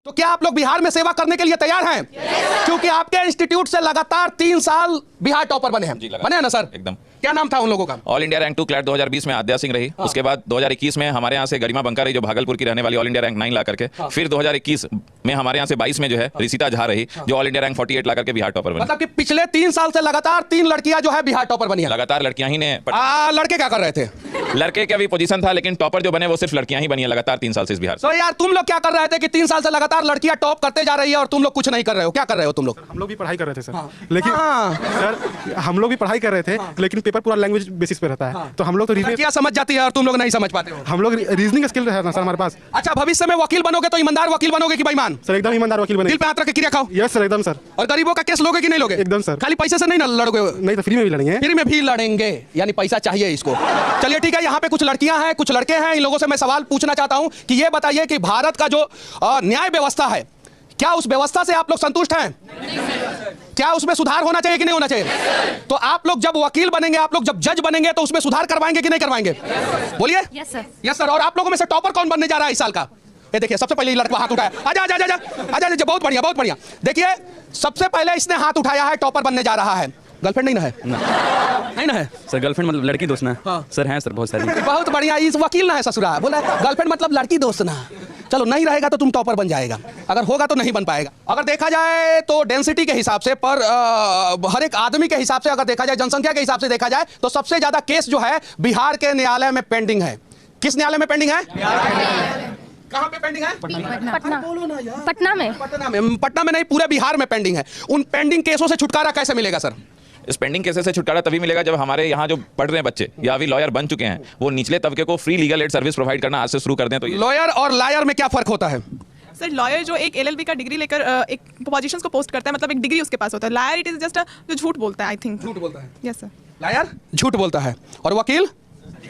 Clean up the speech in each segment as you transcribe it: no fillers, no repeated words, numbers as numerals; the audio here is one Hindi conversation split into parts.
तो क्या आप लोग बिहार में सेवा करने के लिए तैयार हैं? क्योंकि आपके इंस्टीट्यूट से लगातार 3 साल बिहार टॉपर बने हैं। बने हैं ना सर? एकदम। क्या नाम था उन लोगों का? ऑल इंडिया रैंक 2 क्लैट 2020 में आद्या सिंह रही। उसके बाद 2021 में हमारे यहाँ से गरिमा बंका रही, जो भागलपुर की रहने वाली, ऑल इंडिया रैंक 9 ला करके। फिर 2021 में हमारे यहाँ से 22 में जो है रिसिता झा रही, जो ऑल इंडिया रैंक 48 ला करके बिहार टॉपर बनी। मतलब कि पिछले 3 साल से लगातार 3 लड़कियां जो है बिहार टॉपर बनी है। लगातार लड़कियां ही ने। लड़के क्या कर रहे थे? लड़के का भी पोजीशन था, लेकिन टॉपर जो बने वो सिर्फ लड़कियां ही बनी है लगातार 3 साल से इस बिहार से। तो यार तुम लोग क्या कर रहे थे कि 3 साल से लगातार लड़कियां टॉप करते जा रही है और तुम लोग कुछ नहीं कर रहे हो? क्या कर रहे हो तुम लोग? हम लोग भी पढ़ाई कर रहे थे सर। लेकिन सर हम लोग भी पढ़ाई कर रहे थे, लेकिन पेपर पूरा लैंग्वेज बेसिस पे रहता है। तो हम लोग तो क्या समझ जाती है और तुम लोग नहीं समझ पाते हो? हम लोग रीजनिंग स्किल है ना सर हमारे पास। अच्छा, भविष्य में वकील बनोगे तो ईमानदार वकील बनोगे कि बेईमान? सर एकदम ईमानदार वकील बने। दिल पे हाथ रख के क्रिया खाओ। यस सर, एकदम सर। और गरीबों का केस लोगे कि नहीं लोगे? एकदम सर। खाली पैसे से नहीं ना लड़ोगे? नहीं तो फ्री में भी लड़ेंगे। फ्री में भी लड़ेंगे, यानी पैसा चाहिए इसको। चलिए ठीक है, यहाँ पे कुछ लड़कियां हैं, कुछ लड़के हैं। इन लोगों से मैं सवाल पूछना चाहता हूं कि ये बताइए कि भारत का जो न्याय व्यवस्था है, क्या उस व्यवस्था से आप लोग संतुष्ट हैं? क्या उसमें सुधार होना चाहिए कि नहीं होना चाहिए? तो आप लोग जब वकील बनेंगे, आप लोग जब जज बनेंगे, तो उसमें सुधार करवाएंगे कि नहीं करवाएंगे? बोलिए। Yes sir. Yes sir. और आप लोगों में से टॉपर कौन बनने जा रहा है इस साल का? ये देखिए, सबसे पहले ये लड़का हाथ उठाया। आजा आजा आजा आजा आजा, बहुत बढ़िया बहुत बढ़िया। देखिए, सबसे पहले इसने हाथ उठाया है, टॉपर बनने जा रहा है। गर्लफ्रेंड नहीं ना है? नहीं ना है सर। गर्लफ्रेंड मतलब लड़की दोस्त ना? हाँ। सर हैं सर, बहुत सारी। बहुत बढ़िया। इस वकील ना है ससुरा, बोला गर्लफ्रेंड मतलब लड़की दोस्त ना। चलो, नहीं रहेगा तो तुम टॉपर बन जाएगा, अगर होगा तो नहीं बन पाएगा। अगर देखा जाए तो डेंसिटी के हिसाब से, पर हर एक आदमी के हिसाब से, अगर देखा जाए जनसंख्या के हिसाब से देखा जाए, तो सबसे ज्यादा केस जो है बिहार के न्यायालय में पेंडिंग है। किस न्यायालय में पेंडिंग है? कहाँ पे पेंडिंग है? पटना। बोलो ना यार। पटना में। पटना में नहीं, पूरे बिहार में पेंडिंग है। उन पेंडिंग केसों से छुटकारा कैसे मिलेगा सर? इस पेंडिंग केसेस से छुटकारा तभी मिलेगा जब हमारे यहाँ जो पढ़ रहे हैं बच्चे या अभी लॉयर बन चुके हैं, वो निचले तबके को free legal aid service provide करना आज से शुरू कर दें। तो लॉयर और लायर में क्या फर्क होता है? सर, लॉयर जो एक एलएलबी का डिग्री लेकर एक पोजीशंस को पोस्ट करता है, मतलब एक डिग्री उसके पास होता है। लायर इट इज जस्ट जो झूठ बोलता है, आई थिंक। झूठ बोलता है। Yes sir. लायर झूठ बोलता है। और वकील?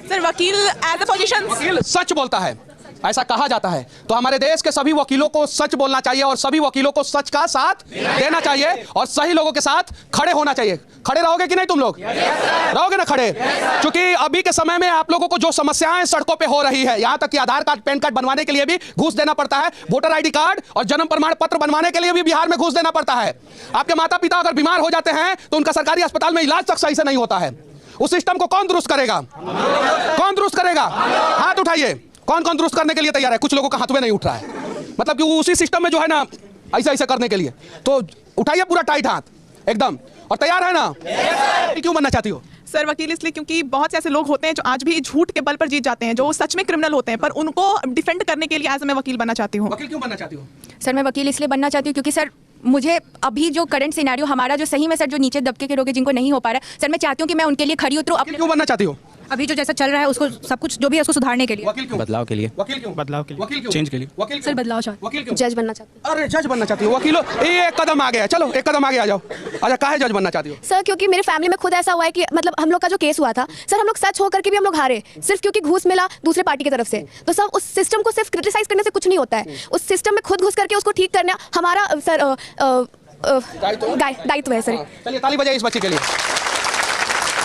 सर, वकील एज अ पोजीशन वकील सच बोलता है, ऐसा कहा जाता है। तो हमारे देश के सभी वकीलों को सच बोलना चाहिए और सभी वकीलों को सच का साथ देना चाहिए और सही लोगों के साथ खड़े होना चाहिए। खड़े रहोगे कि नहीं तुम लोग? रहोगे ना खड़े? क्योंकि अभी के समय में आप लोगों को जो समस्याएं सड़कों पे हो रही है, यहां तक कि आधार कार्ड, पैन कार्ड बनवाने के लिए भी घूस देना पड़ता है, वोटर आईडी कार्ड और जन्म प्रमाण पत्र बनवाने के लिए भी बिहार में घूस देना पड़ता है। आपके माता पिता अगर बीमार हो जाते हैं तो उनका सरकारी अस्पताल में इलाज तक सही से नहीं होता है। उस सिस्टम को कौन दुरुस्त करेगा? कौन दुरुस्त करेगा? हाथ उठाइए। कौन कौन दुरुस्त करने के लिए तैयार है? कुछ लोगों का हाथ में नहीं उठ रहा है, मतलब कि उसी सिस्टम में जो है ना, ऐसा ऐसा करने के लिए। तो उठाइए पूरा टाइट हाथ एकदम, और तैयार है ना? क्यों बनना चाहती हो? सर, वकील इसलिए क्योंकि बहुत से ऐसे लोग होते हैं जो आज भी झूठ के बल पर जीत जाते हैं, जो सच में क्रिमिनल होते हैं, पर उनको डिफेंड करने के लिए आज मैं वकील बनना चाहती हूँ। वकील क्यों बनना चाहती हो? सर, मैं वकील इसलिए बनना चाहती हूँ क्योंकि सर मुझे अभी जो करंट सिनेरियो हमारा जो सही में सर जो नीचे दबके के लोग हैं जिनको नहीं हो पा रहा है, सर मैं चाहती हूँ कि मैं उनके लिए खड़ी उतरूँ। क्यों बनना चाहती हो? अभी जो जैसा चल रहा है उसको सब कुछ जो भी है उसको सुधारने के लिए। वकील क्यों? बदलाव के लिए। वकील क्यों? बदलाव के लिए। वकील क्यों? चेंज के लिए। वकील सर बदलाव चाहती वकील क्यों? जज बनना चाहती अरे जज बनना चाहती हो? वकीलों, ये एक कदम आ गया। चलो एक कदम आगे आ जाओ। अच्छा, काहे जज बनना चाहती हो? सर, क्योंकि मेरे फैमिली में खुद ऐसा हुआ है कि मतलब हम लोग का जो केस हुआ था सर, हम लोग सच होकर के भी हम लोग हारे, सिर्फ क्योंकि घूस मिला दूसरे पार्टी की तरफ से। तो सब उस सिस्टम को सिर्फ क्रिटिसाइज करने से कुछ नहीं होता है, उस सिस्टम में खुद घुस करके उसको ठीक करना हमारा सर दायित्व है सर। चलिए ताली बजाइए इस बच्चे के लिए।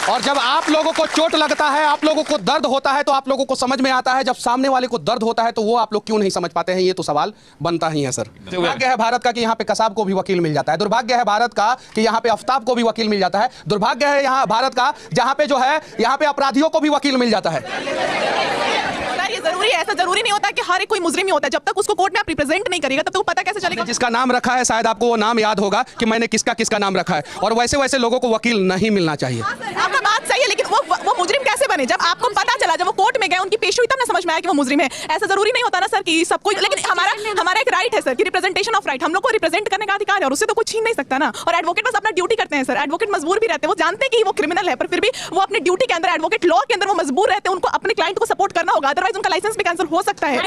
और जब आप लोगों को चोट लगता है, आप लोगों को दर्द होता है, तो आप लोगों को समझ में आता है। जब सामने वाले को दर्द होता है तो वो आप लोग क्यों नहीं समझ पाते हैं? ये तो सवाल बनता ही है सर। दुर्भाग्य है भारत का कि यहाँ पे कसाब को भी वकील मिल जाता है। दुर्भाग्य है भारत का कि यहाँ पे आफ्ताब को भी वकील मिल जाता है। दुर्भाग्य है यहाँ भारत का जहाँ पे जो है, यहाँ पे अपराधियों को भी वकील मिल जाता है। ये जरूरी है, ऐसा जरूरी नहीं होता कि हर एक कोई मुजरिम ही होता है। जब तक उसको कोर्ट में आप रिप्रेजेंट नहीं करेगा तब तक पता कैसे चलेगा? जिसका नाम रखा है शायद आपको वो नाम याद होगा कि मैंने किसका किसका नाम रखा है। और वैसे वैसे लोगों को वकील नहीं मिलना चाहिए। आपका बात सही है, लेकिन वो मुजरिम कैसे बने? जब आपको पता चला, जब वो कोर्ट में गए, उनकी पेशी हुई, तब ना समझ में आया कि वो मुजरिम है। ऐसा जरूरी नहीं होता ना सर कि सब कुछ। लेकिन हमारा एक राइट है सर कि रिप्रेजेंटेशन ऑफ राइट, हम लोग को रिप्रेजेंट करने का अधिकार है और उससे तो कुछ छीन नहीं सकता ना। और एडवोकेट बस अपना ड्यूटी करते हैं सर। एडवोकेट मजबूर भी रहते हैं, वो जानते हैं कि वो क्रिमिनल है, पर फिर भी वो अपनी ड्यूटी के अंदर, एडवोकेट लॉ के अंदर वो मजबूर रहते हैं। उनको अपने क्लाइंट को सपोर्ट करना होगा, अदरवाइज उनका लाइसेंस भी कैंसिल हो सकता है।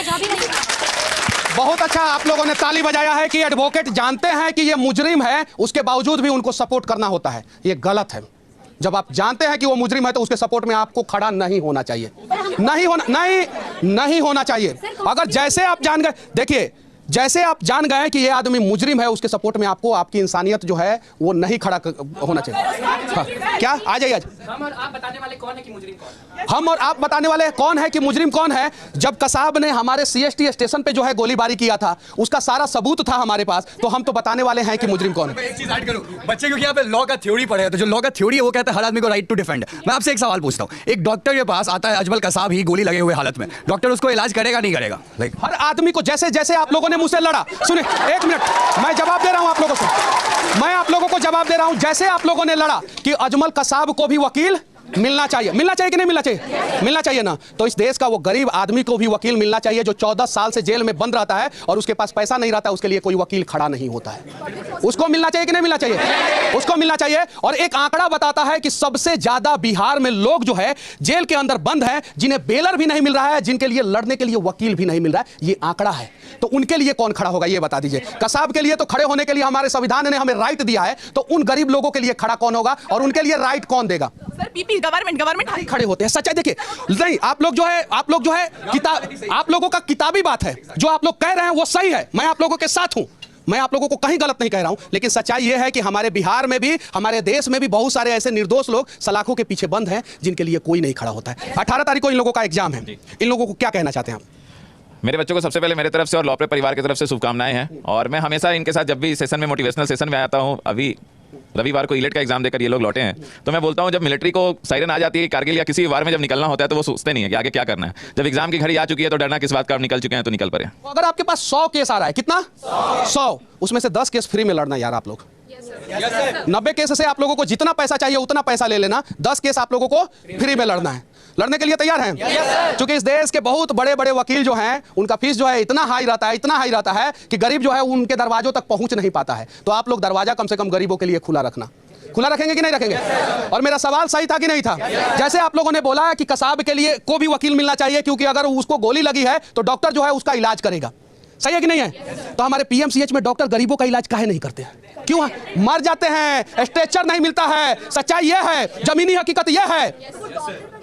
बहुत अच्छा, आप लोगों ने ताली बजाया है कि एडवोकेट जानते हैं कि ये मुजरिम है, उसके बावजूद भी उनको सपोर्ट करना होता है। ये गलत है। जब आप जानते हैं कि वो मुजरिम है तो उसके सपोर्ट में आपको खड़ा नहीं होना चाहिए। नहीं होना चाहिए। अगर जैसे आप जान गए, देखिए जैसे आप जान गए कि ये आदमी मुजरिम है, उसके सपोर्ट में आपको आपकी इंसानियत जो है वो नहीं खड़ा होना चाहिए। हाँ, क्या आ जाइए आज। हम और आप बताने वाले कौन है कि मुजरिम कौन है? हम और आप बताने वाले कौन है कि मुजरिम कौन है? जब कसाब ने हमारे CST स्टेशन पे जो है गोलीबारी किया था, उसका सारा सबूत था हमारे पास, तो हम तो बताने वाले हैं कि मुजरिम कौन है। एक चीज ऐड करूं, बच्चे क्योंकि यहाँ पे लॉ का थ्योरी पढ़े हैं, तो जो लॉ का थ्योरी है वो कहता है हर आदमी को राइट टू डिफेंड। मैं आपसे एक सवाल पूछता हूँ, एक डॉक्टर के पास आता है अजमल कसाब ही गोली लगे हुए हालत में, डॉक्टर उसको इलाज करेगा नहीं करेगा? लाइक हर आदमी को जैसे जैसे आप लोगों ने मुझसे लड़ा, सुनिए एक मिनट, मैं जवाब दे रहा हूं आप लोगों से, मैं आप लोगों को जवाब दे रहा हूं। जैसे आप लोगों ने लड़ा कि अजमल कसाब को भी वकील मिलना चाहिए, मिलना चाहिए कि नहीं मिलना चाहिए? मिलना चाहिए ना। तो इस देश का वो गरीब आदमी को भी वकील मिलना चाहिए जो 14 साल से जेल में बंद रहता है और उसके पास पैसा नहीं रहता, उसके लिए कोई वकील खड़ा नहीं होता है। उसको मिलना चाहिए कि नहीं मिलना चाहिए? उसको मिलना चाहिए। और एक आंकड़ा बताता है कि सबसे ज्यादा बिहार में लोग जो है जेल के अंदर बंद हैं, जिन्हें बेलर भी नहीं मिल रहा है, जिनके लिए लड़ने के लिए वकील भी नहीं मिल रहा है। ये आंकड़ा है। तो उनके लिए कौन खड़ा होगा ये बता दीजिए। कसाब के लिए तो खड़े होने के लिए हमारे संविधान ने हमें राइट दिया है, तो उन गरीब लोगों के लिए खड़ा कौन होगा और उनके लिए राइट कौन देगा? सर पीपी गवर्नमेंट खड़े होते हैं। सच्चाई देखिए, नहीं आप लोग जो है किताब, आप लोगों का किताबी बात है, जो आप लोग कह रहे हैं वो सही है, मैं आप लोगों के साथ हूं, मैं आप लोगों को कहीं गलत नहीं कह रहा हूं। लेकिन सच्चाई यह है कि हमारे बिहार में भी, हमारे देश में भी बहुत सारे ऐसे निर्दोष लोग सलाखों के पीछे बंद हैं, जिनके लिए कोई नहीं खड़ा होता है। 18 तारीख को इन लोगों का एग्जाम है, इन लोगों को क्या कहना चाहते हैं आप? मेरे बच्चों को सबसे पहले मेरे तरफ से और लॉ प्रेप परिवार की तरफ से शुभकामनाएं हैं। और मैं हमेशा इनके साथ जब भी सेशन में, मोटिवेशनल सेशन में आता हूँ, अभी रविवार को इलेट का एग्जाम देकर ये लोग लौटे हैं, तो मैं बोलता हूँ जब मिलिट्री को साइरन आ जाती है कारगिल या किसी वार में जब निकलना होता है, तो वो सोचते नहीं है कि आगे क्या करना है। जब एग्जाम की घड़ी आ चुकी है तो डरना किस बात का, आप निकल चुके हैं तो निकल पड़े। अगर आपके पास 100 केस आ रहा है, कितना 100, उसमें से 10 केस फ्री में लड़ना यार आप लोग। 90 केस से आप लोगों को जितना पैसा चाहिए उतना पैसा ले लेना, 10 केस आप लोगों को फ्री में लड़ना है। लड़ने के लिए तैयार हैं? क्योंकि इस देश के बहुत बड़े बड़े वकील जो हैं, उनका फीस जो है इतना हाई रहता है कि गरीब जो है उनके दरवाजों तक पहुंच नहीं पाता है। तो आप लोग दरवाजा कम से कम गरीबों के लिए खुला रखना। खुला रखेंगे कि नहीं रखेंगे? और मेरा सवाल सही था कि नहीं था? जैसे आप लोगों ने बोला कि कसाब के लिए को भी वकील मिलना चाहिए, क्योंकि अगर उसको गोली लगी है तो डॉक्टर जो है उसका इलाज करेगा। सही है कि नहीं है? तो हमारे PMCH में डॉक्टर गरीबों का इलाज काहे नहीं करते हैं? क्यों? मर जाते हैं, स्ट्रेचर नहीं मिलता है। सच्चाई यह है, जमीनी हकीकत यह है,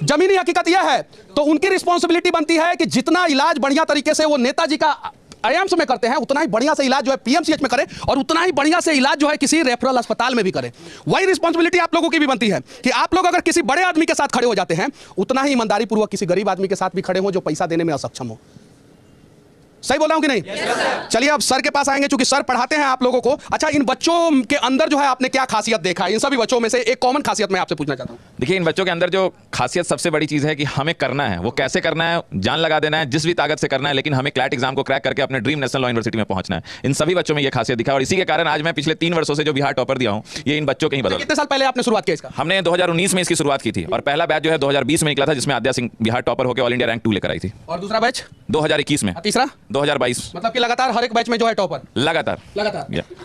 जमीनी हकीकत यह है। तो उनकी रिस्पॉन्सिबिलिटी बनती है कि जितना इलाज बढ़िया तरीके से वो नेताजी का एम्स में करते हैं, उतना ही बढ़िया से इलाज जो है PMCH में करें, और उतना ही बढ़िया से इलाज जो है किसी रेफरल अस्पताल में भी करें। वही रिस्पॉन्सिबिलिटी आप लोगों की भी बनती है कि आप लोग अगर किसी बड़े आदमी के साथ खड़े हो जाते हैं, उतना ही ईमानदारी पूर्वक किसी गरीब आदमी के साथ भी खड़े हो जो पैसा देने में असक्षम हो। सही बोल रहा हूं कि नहीं? चलिए अब सर के पास आएंगे, क्योंकि सर पढ़ाते हैं आप लोगों को। अच्छा, इन बच्चों के अंदर जो है आपने क्या खासियत देखा? इन सभी बच्चों में से एक कॉमन खासियत मैं आपसे पूछना चाहता हूं। देखिए, इन बच्चों के अंदर जो खासियत सबसे बड़ी चीज़ है कि हमें करना है, वो कैसे करना है, जान लगा देना है, जिस भी ताकत से करना है, लेकिन हमें क्लैट एग्जाम को क्रैक करके अपने ड्रीम नेशनल लॉ यूनिवर्सिटी में पहुंचना है। इन सभी बच्चों में ये खासियत दिखा, और इसी के कारण आज मैं पिछले 3 वर्षों से जो बिहार टॉपर दिया हूँ, ये इन बच्चों के ही बदौलत। कितने साल पहले आपने शुरुआत किया इसका? हमने 2019 में इसकी शुरुआत की थी, और पहला बैच जो है 2020 में निकला था, जिसमें आद्या सिंह बिहार टॉपर होकर ऑल इंडिया रैंक 2 लेकर आई थी। और दूसरा बैच 2021 में, तीसरा 2022। मतलब कि लगातार हर एक बैच में जो है टॉपर लगातार।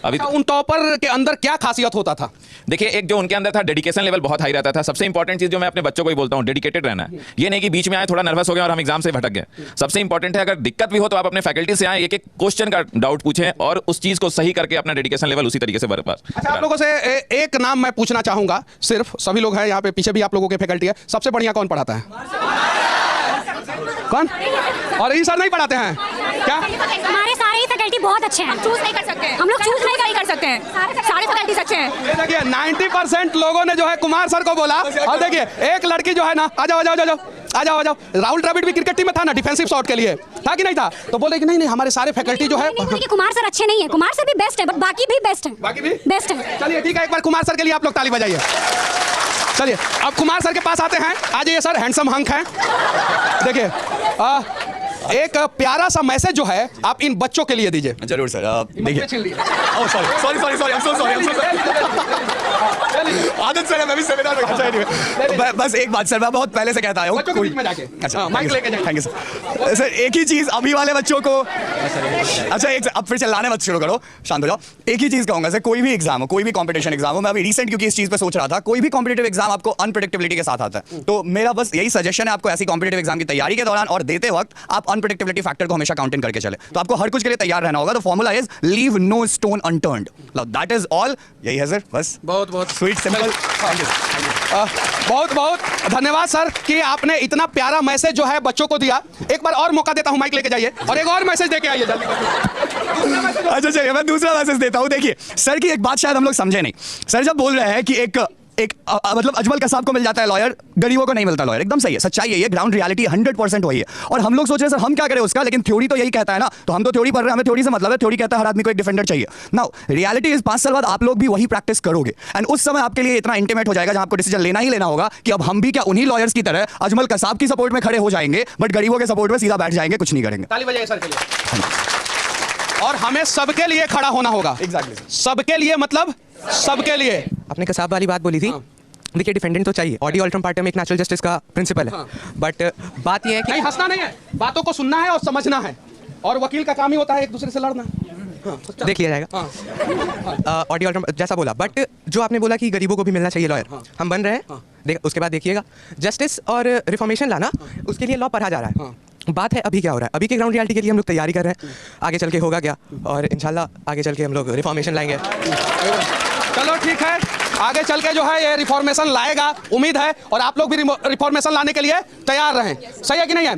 अभी उन टॉपर के अंदर क्या खासियत होता था? देखिए, एक जो उनके अंदर था, डेडिकेशन लेवल बहुत हाई रहता था। सबसे इंपॉर्टेंट चीज जो मैं अपने बच्चों को ही बोलता हूँ, डेडिकेटेड रहना है। ये नहीं कि बीच में आए, थोड़ा नर्वस हो गए और हम एग्जाम से भटक गए। सबसे इंपॉर्टेंट है, अगर दिक्कत भी हो तो आप अपने फैकल्टी से आए, एक एक क्वेश्चन का डाउट पूछें और उस चीज को सही करके अपना डेडिकेशन लेवल उसी तरीके से बरकरार। अच्छा, आप लोगों से एक नाम मैं पूछना चाहूंगा, सिर्फ सभी लोग हैं यहाँ पे, पीछे भी आप लोगों के फैकल्टी है, सबसे बढ़िया कौन पढ़ाता है? कौन? और ये सर नहीं पढ़ाते हैं क्या? हमारे सारे ही फैकल्टी बहुत अच्छे हैं, चूज नहीं कर सकते हैं, हम लोग चूज नहीं कर सकते हैं, सारे फैकल्टीज अच्छे हैं। ये देखिए 90% लोगों ने जो है कुमार सर को बोला, और देखिए एक लड़की जो है ना, आ जाओ राहुल द्रविड़ भी क्रिकेट टीम में था ना, डिफेंसिव शॉट के लिए था कि नहीं था? तो बोले कि नहीं हमारे सारे फैकल्टी जो है, कुमार सर अच्छे नहीं है, कुमार सर भी बेस्ट है, बट बाकी भी बेस्ट है, बाकी भी बेस्ट है। चलिए ठीक है, एक बार कुमार सर के लिए आप लोग ताली बजाइए। चलिए अब कुमार सर के पास आते हैं। आ जाइए सर, हैंडसम हंक हैं। देखिए एक प्यारा सा मैसेज जो है आप इन बच्चों के लिए दीजिए। जरूर सर। देखिए, सॉरी, आदत सर, मैं भी सेमिनार में। अच्छा, बस एक बात सर, मैं बहुत पहले से कहता आया हूँ। अच्छा, माइक लेके जाइए। Thank you sir. सर एक ही चीज़ अभी वाले बच्चों को, अच्छा एक अब फिर चिल्लाने मत शुरू करो, शांत हो जाओ। एक ही चीज़ कहूँगा सर, कोई भी एग्जाम हो, कोई भी कॉम्पिटिशन एग्जाम हो, मैं अभी रिसेंट क्योंकि इस चीज़ पे सोच रहा था, कोई भी कॉम्पिटिटिव एग्जाम आपको अनप्रेडिक्टेबिलिटी के साथ आता है। तो मेरा बस यही सजेशन है आपको, ऐसी कॉम्पिटिटिव एग्जाम की तैयारी के दौरान और देते वक्त आप अनप्रेडिक्टेबिलिटी फैक्टर को हमेशा काउंट इन करके चले। तो आपको हर कुछ के लिए तैयार रहना होगा। The formula is leave no stone unturned. That is all. यही है सर, बस। बहुत स्वीट सिंपल। Thank you. बहुत बहुत धन्यवाद सर कि आपने इतना प्यारा मैसेज जो है बच्चों को दिया। एक बार और मौका देता हूं, माइक लेके जाइए और एक और मैसेज देके आइए जल्दी। अच्छा चलिए मैं दूसरा मैसेज देता हूँ। देखिए सर की एक बात शायद हम लोग समझे नहीं। सर जब बोल रहे हैं कि एक मतलब अजमल कसाब को मिल जाता है लॉयर, गरीबों को नहीं मिलता लॉयर, एकदम सही है, सच्चाई है ये, ग्राउंड रियलिटी 100% वही है। और हम लोग सोच रहे हैं सर हम क्या करें उसका, लेकिन थ्योरी तो यही कहता है ना, तो हम तो थ्योरी पढ़ रहे हैं, हमें थ्योरी से मतलब है। थ्योरी कहता है हर आदमी को एक डिफेंडर चाहिए। नाउ रियलिटी इज 5 साल बाद आप लोग भी वही प्रैक्टिस करोगे एंड उस समय आपके लिए इतना इंटीमेट हो जाएगा जहां आपको डिसीजन लेना ही लेना होगा कि अब हम भी क्या उन्हीं लॉयर्स की तरह अजमल कसाब की सपोर्ट में खड़े हो जाएंगे, बट गरीबों के सपोर्ट में सीधा बैठ जाएंगे, कुछ नहीं करेंगे। ताली बजाइए सर के लिए। और हमें सबके लिए खड़ा होना होगा। एग्जैक्टली सबके लिए, मतलब सबके लिए। आपने कसाब वाली बात बोली थी। देखिए डिफेंडेंट तो चाहिए, ऑडी ऑल्ट्रम पार्टी में एक नेचुरल जस्टिस का प्रिंसिपल है, बट बात यह है कि नहीं, हंसना नहीं है, बातों को सुनना है और समझना है, और वकील का काम ही होता है एक दूसरे से लड़ना। देख लिया जाएगा। ऑडी ऑल्ट्रम जैसा बोला, बट जो आपने बोला कि गरीबों को भी मिलना चाहिए लॉयर, हम बन रहे हैं। उसके बाद देखिएगा जस्टिस और रिफॉर्मेशन लाना, उसके लिए लॉ पढ़ा जा रहा है। बात है अभी क्या हो रहा है, अभी के ग्राउंड रियलिटी के लिए हम लोग तैयारी कर रहे हैं, आगे चल के होगा क्या, और इंशाल्लाह आगे चल के हम लोग रिफॉर्मेशन लाएंगे। चलो ठीक है, आगे चल के जो है ये रिफॉर्मेशन लाएगा, उम्मीद है, और आप लोग भी रिफॉर्मेशन लाने के लिए तैयार रहें। सही है कि नहीं है?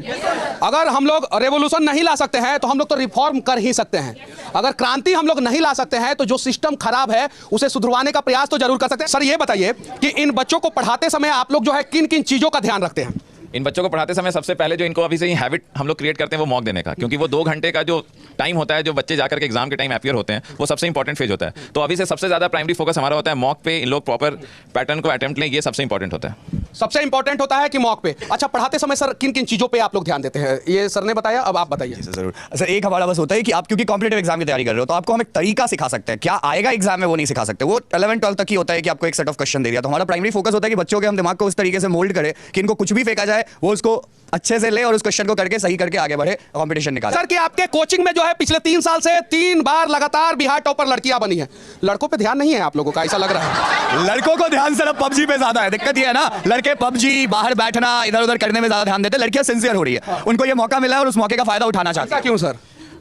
अगर हम लोग रेवोल्यूशन नहीं ला सकते हैं तो हम लोग तो रिफॉर्म कर ही सकते हैं। अगर क्रांति हम लोग नहीं ला सकते हैं तो जो सिस्टम खराब है उसे सुधरवाने का प्रयास तो जरूर कर सकते हैं। सर ये बताइए कि इन बच्चों को पढ़ाते समय आप लोग जो है किन किन चीजों का ध्यान रखते हैं? इन बच्चों को पढ़ाते समय सबसे पहले जो इनको अभी से ही हैबिट हम लोग क्रिएट करते हैं वो मॉक देने का, क्योंकि वो 2 घंटे का जो टाइम होता है जो बच्चे जाकर के एग्जाम के टाइम अपीयर होते हैं वो सबसे इंपॉर्टेंट फेज होता है। तो अभी से सबसे ज़्यादा प्राइमरी फोकस हमारा होता है मॉक पे, इन लोग प्रॉपर पैटर्न को अटेम्प्ट लें, ये सबसे इंपॉर्टेंट होता है। सबसे इंपॉर्टेंट होता है कि मॉक पे। अच्छा, पढ़ाते समय सर किन किन चीज़ों पे आप लोग ध्यान देते हैं? ये सर ने बताया, अब आप बताइए। जरूर सर, एक हमारा बस होता है कि आप क्योंकि कॉम्पिटेटिव एग्जाम की तैयारी कर रहे हो तो आपको हम एक तरीका सिखा सकते हैं, क्या आएगा एग्जाम में वो नहीं सिखा सकते। वो 11-12 तक ही होता है कि आपको एक सेट ऑफ क्वेश्चन दे दिया। तो हमारा प्राइमरी फोकस होता है कि बच्चों के हम दिमाग को उस तरीके से मोल्ड करें कि इनको कुछ भी फेंका जाए वो उसको अच्छे से ले और उस क्वेश्चन को करके सही करके आगे बढ़े, कंपटीशन निकाले। सर कि आपके कोचिंग में जो है पिछले 3 साल से 3 बार लगातार बिहार टॉपर लड़कियां बनी है, लड़कों पे ध्यान नहीं है आप लोगों का, ऐसा लग रहा है। लड़कों को ध्यान सिर्फ पबजी पे ज्यादा है। दिक्कत ये है ना, लड़के पबजी बाहर बैठना इधर उधर करने में ज्यादा ध्यान देते हैं, लड़कियां सिंसियर हो रही है, उनको ये मौका मिला है और उस मौके का फायदा उठाना चाहते हैं। क्यों सर?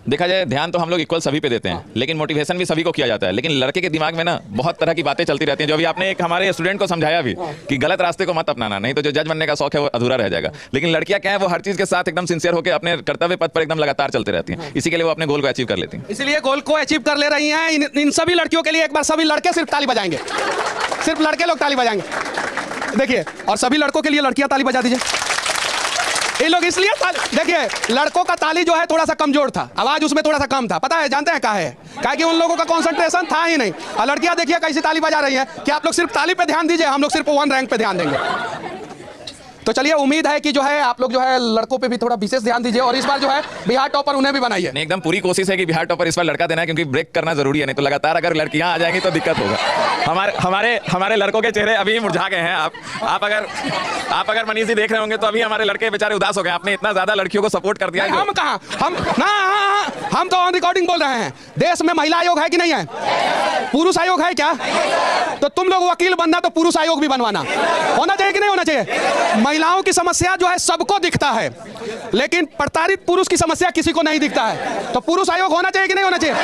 देखा जाए ध्यान तो हम लोग इक्वल सभी पे देते हैं, लेकिन मोटिवेशन भी सभी को किया जाता है। लेकिन लड़के के दिमाग में ना बहुत तरह की बातें चलती रहती हैं, जो अभी आपने एक हमारे स्टूडेंट को समझाया भी कि गलत रास्ते को मत अपनाना, नहीं तो जो जज बनने का शौक है वो अधूरा रह जाएगा। लेकिन लड़कियां क्या है, वो हर चीज के साथ एकदम सिंसियर होकर अपने कर्तव्य पथ पर एकदम लगातार चलते रहती हैं, इसी के लिए वो अपने गोल को अचीव कर लेती हैं। इसलिए गोल को अचीव कर ले रही हैं। इन सभी लड़कियों के लिए एक बार सभी लड़के सिर्फ ताली बजाएंगे, सिर्फ लड़के लोग ताली बजाएंगे। देखिए, और सभी लड़कों के लिए लड़कियां ताली बजा दीजिए। ये लोग इसलिए देखिए, लड़कों का ताली जो है थोड़ा सा कमजोर था, आवाज उसमें थोड़ा सा कम था। पता है, जानते हैं क्या है? क्या कि उन लोगों का कंसंट्रेशन था ही नहीं। और लड़कियां देखिए कैसी ताली बजा रही हैं कि आप लोग सिर्फ ताली पे ध्यान दीजिए, हम लोग सिर्फ 1 रैंक पे ध्यान देंगे। तो चलिए, उम्मीद है कि जो है आप लोग जो है लड़कों पे भी थोड़ा विशेष ध्यान दीजिए, और इस बार जो है बिहार टॉपर उन्हें भी बनाइए। नहीं, एकदम पूरी कोशिश है कि बिहार टॉपर इस बार लड़का देना है, क्योंकि ब्रेक करना जरूरी है, नहीं तो लगातार अगर लड़कियां आ जाएंगी तो दिक्कत होगा। हमारे लड़कों के चेहरे अभी मुरझा गए हैं। आप अगर मनीष जी देख रहे होंगे तो अभी हमारे लड़के बेचारे उदास हो गए। आपने इतना ज्यादा लड़कियों को सपोर्ट कर दिया। हम कहाँ, हम तो ऑन रिकॉर्डिंग बोल रहे हैं। देश में महिला आयोग है कि नहीं है? पुरुष आयोग है क्या? तो तुम लोग वकील बनना तो पुरुष आयोग भी बनवाना। होना चाहिए कि नहीं होना चाहिए? महिलाओं की समस्या जो है सबको दिखता है, लेकिन प्रताड़ित पुरुष की समस्या किसी को नहीं दिखता है। तो पुरुष आयोग होना चाहिए कि नहीं होना चाहिए?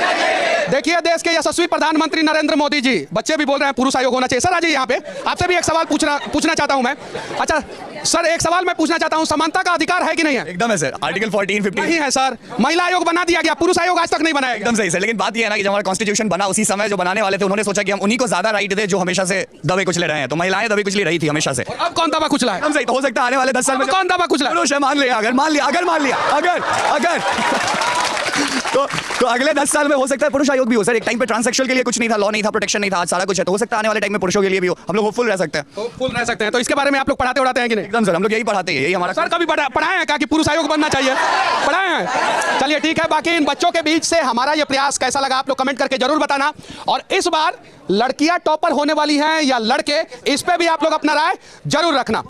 देखिए, देश के यशस्वी प्रधानमंत्री नरेंद्र मोदी जी, बच्चे भी बोल रहे हैं पुरुष आयोग होना चाहिए। सर आ जाइए यहाँ पे, आपसे भी एक सवाल पूछना चाहता हूं मैं। अच्छा सर, एक सवाल मैं पूछना चाहता हूं, समानता का अधिकार है कि नहीं है? एकदम है सर, आर्टिकल 14-15 नहीं है सर। महिला आयोग बना दिया गया, पुरुष आयोग आज तक नहीं बनाया। एकदम सही सर, लेकिन बात यह है ना कि जब हमारा कॉन्स्टिट्यूशन बना उसी समय जो बनाने वाले थे उन्होंने सोचा कि हम उन्हीं को ज्यादा राइट दे जो हमेशा से दबे कुचले रहे हैं। तो महिलाएं दबे कुचली रही थी हमेशा से। अब कौन दबा कुचला है? एकदम सही। तो हो सकता है आने वाले 10 साल में कौन दबा कुचला? मान लिया, अगर तो अगले 10 साल में हो सकता है पुरुष आयोग भी हो सर। एक टाइम पे ट्रांससेक्सुअल के लिए कुछ नहीं था, लॉ नहीं था, प्रोटेक्शन नहीं था, आज सारा कुछ है। तो हो सकता है आने वाले टाइम में पुरुषों के लिए भी हो। हम लोग होपफुल रह सकते हैं। तो इसके बारे में आप लोग पढ़ाते हैं कि नहीं? एकदम सर, हम लोग यही पढ़ाते हैं, यही हमारा। सर कभी पढ़ाए हैं क्या कि पुरुष आयोग बनना चाहिए? पढ़ाए हैं? चलिए ठीक है। बाकी इन बच्चों के बीच से हमारा ये प्रयास कैसा लगा आप लोग कमेंट करके जरूर बताना। और इस बार लड़कियां टॉपर होने वाली हैं या लड़के, इस पे भी आप लोग अपना राय जरूर रखना।